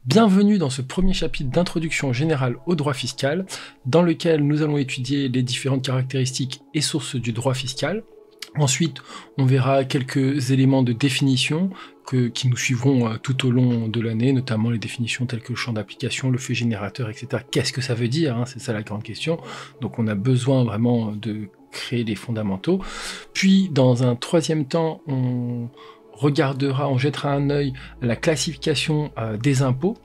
Bienvenue dans ce premier chapitre d'introduction générale au droit fiscal, dans lequel nous allons étudier les différentes caractéristiques et sources du droit fiscal. Ensuite, on verra quelques éléments de définition qui nous suivront tout au long de l'année, notamment les définitions telles que le champ d'application, le fait générateur, etc. Qu'est-ce que ça veut dire, hein, c'est ça la grande question. Donc on a besoin vraiment de créer les fondamentaux. Puis, dans un troisième temps, on jettera un œil à la classification des impôts.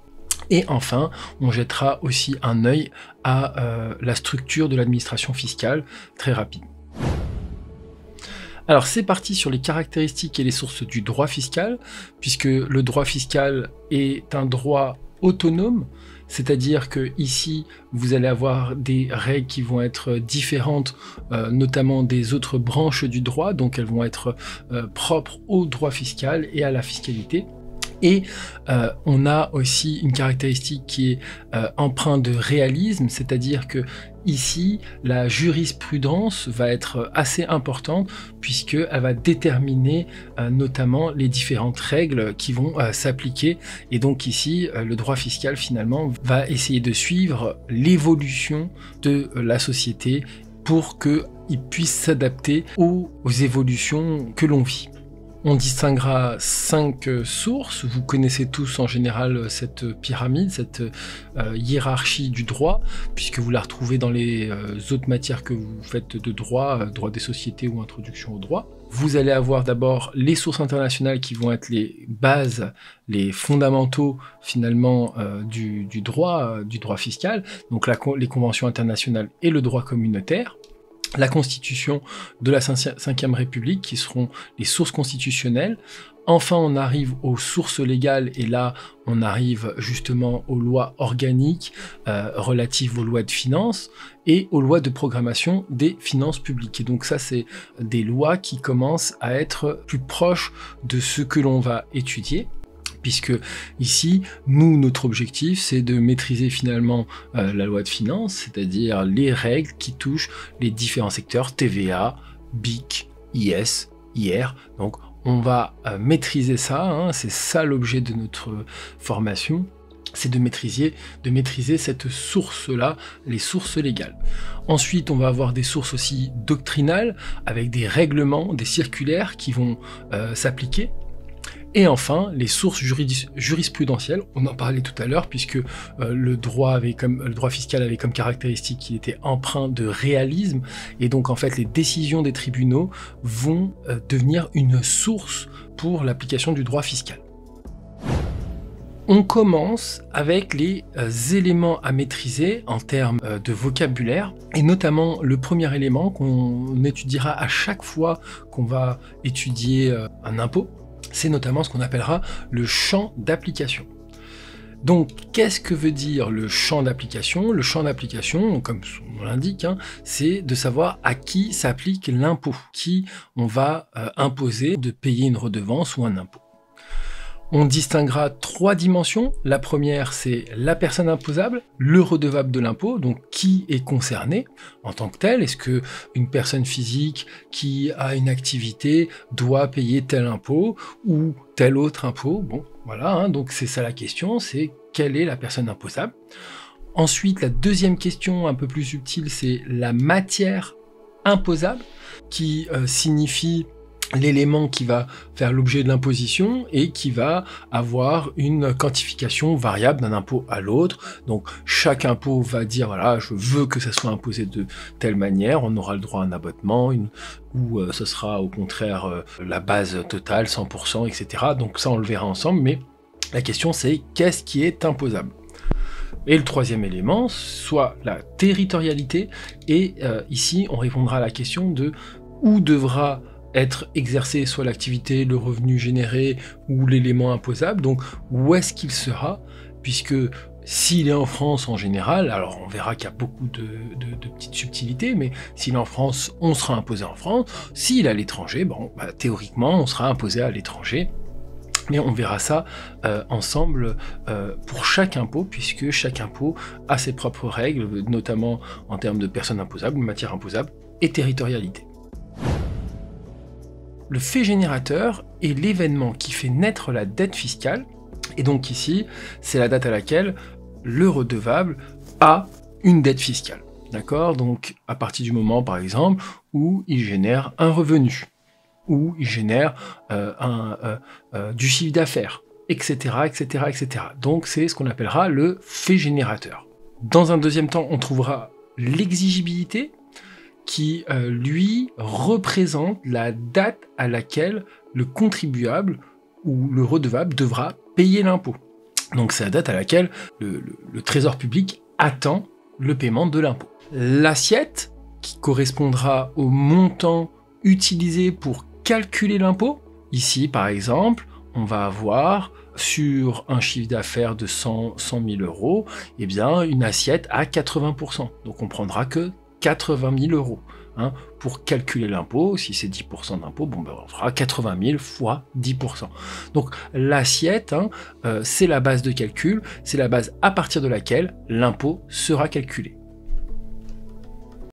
Et enfin, on jettera aussi un œil à la structure de l'administration fiscale, très rapide. Alors c'est parti sur les caractéristiques et les sources du droit fiscal, puisque le droit fiscal est un droit autonome, c'est-à-dire que ici vous allez avoir des règles qui vont être différentes, notamment des autres branches du droit, donc elles vont être propres au droit fiscal et à la fiscalité. Et on a aussi une caractéristique qui est empreinte de réalisme, c'est-à-dire que ici, la jurisprudence va être assez importante puisqu'elle va déterminer notamment les différentes règles qui vont s'appliquer. Et donc ici, le droit fiscal finalement va essayer de suivre l'évolution de la société pour qu'il puisse s'adapter aux évolutions que l'on vit. On distinguera 5 sources. Vous connaissez tous en général cette pyramide, cette hiérarchie du droit, puisque vous la retrouvez dans les autres matières que vous faites de droit, droit des sociétés ou introduction au droit. Vous allez avoir d'abord les sources internationales qui vont être les bases, les fondamentaux finalement du droit fiscal, donc les conventions internationales et le droit communautaire. La Constitution de la Ve République, qui seront les sources constitutionnelles. Enfin, on arrive aux sources légales, et là, on arrive justement aux lois organiques relatives aux lois de finances et aux lois de programmation des finances publiques. Et donc ça, c'est des lois qui commencent à être plus proches de ce que l'on va étudier. Puisque ici, notre objectif, c'est de maîtriser finalement la loi de finances, c'est-à-dire les règles qui touchent les différents secteurs, TVA, BIC, IS, IR. Donc, on va maîtriser ça, hein, c'est ça l'objet de notre formation, c'est de maîtriser cette source-là, les sources légales. Ensuite, on va avoir des sources aussi doctrinales, avec des règlements, des circulaires qui vont s'appliquer. Et enfin, les sources jurisprudentielles, on en parlait tout à l'heure, puisque le droit fiscal avait comme caractéristique qu'il était empreint de réalisme, et donc en fait les décisions des tribunaux vont devenir une source pour l'application du droit fiscal. On commence avec les éléments à maîtriser en termes de vocabulaire, et notamment le premier élément qu'on étudiera à chaque fois qu'on va étudier un impôt. C'est notamment ce qu'on appellera le champ d'application. Donc, qu'est-ce que veut dire le champ d'application? Le champ d'application, comme son nom l'indique, hein, c'est de savoir à qui s'applique l'impôt, qui on va imposer de payer une redevance ou un impôt. On distinguera 3 dimensions. La première, c'est la personne imposable, le redevable de l'impôt, donc qui est concerné en tant que tel. Est-ce qu'une personne physique qui a une activité doit payer tel impôt ou tel autre impôt? Bon, voilà, hein, donc c'est ça la question, c'est quelle est la personne imposable. Ensuite, la deuxième question un peu plus subtile, c'est la matière imposable, qui signifie l'élément qui va faire l'objet de l'imposition et qui va avoir une quantification variable d'un impôt à l'autre. Donc chaque impôt va dire voilà, je veux que ça soit imposé de telle manière, on aura le droit à un abattement, ou ce sera au contraire la base totale, 100%, etc. Donc ça on le verra ensemble, mais la question c'est qu'est-ce qui est imposable? Et le troisième élément, soit la territorialité, et ici on répondra à la question de où devra être exercé soit l'activité, le revenu généré ou l'élément imposable, donc où est-ce qu'il sera, puisque s'il est en France en général, alors on verra qu'il y a beaucoup de petites subtilités, mais s'il est en France, on sera imposé en France, s'il est à l'étranger, bon, théoriquement on sera imposé à l'étranger, mais on verra ça ensemble pour chaque impôt, puisque chaque impôt a ses propres règles, notamment en termes de personnes imposables, matière imposable et territorialité. Le fait générateur est l'événement qui fait naître la dette fiscale, Et donc ici, c'est la date à laquelle le redevable a une dette fiscale. D'accord? Donc à partir du moment, par exemple, où il génère un revenu, où il génère du chiffre d'affaires, etc., etc., etc. Donc c'est ce qu'on appellera le fait générateur. Dans un deuxième temps, on trouvera l'exigibilité qui, lui, représente la date à laquelle le contribuable ou le redevable devra payer l'impôt. Donc c'est la date à laquelle le Trésor public attend le paiement de l'impôt. L'assiette, qui correspondra au montant utilisé pour calculer l'impôt. Ici, par exemple, on va avoir, sur un chiffre d'affaires de 100 000 euros, eh bien, une assiette à 80%. Donc on prendra que 80 000 euros. Hein, pour calculer l'impôt, si c'est 10% d'impôt, bon, ben, on fera 80 000 fois 10%. Donc l'assiette, hein, c'est la base de calcul, c'est la base à partir de laquelle l'impôt sera calculé.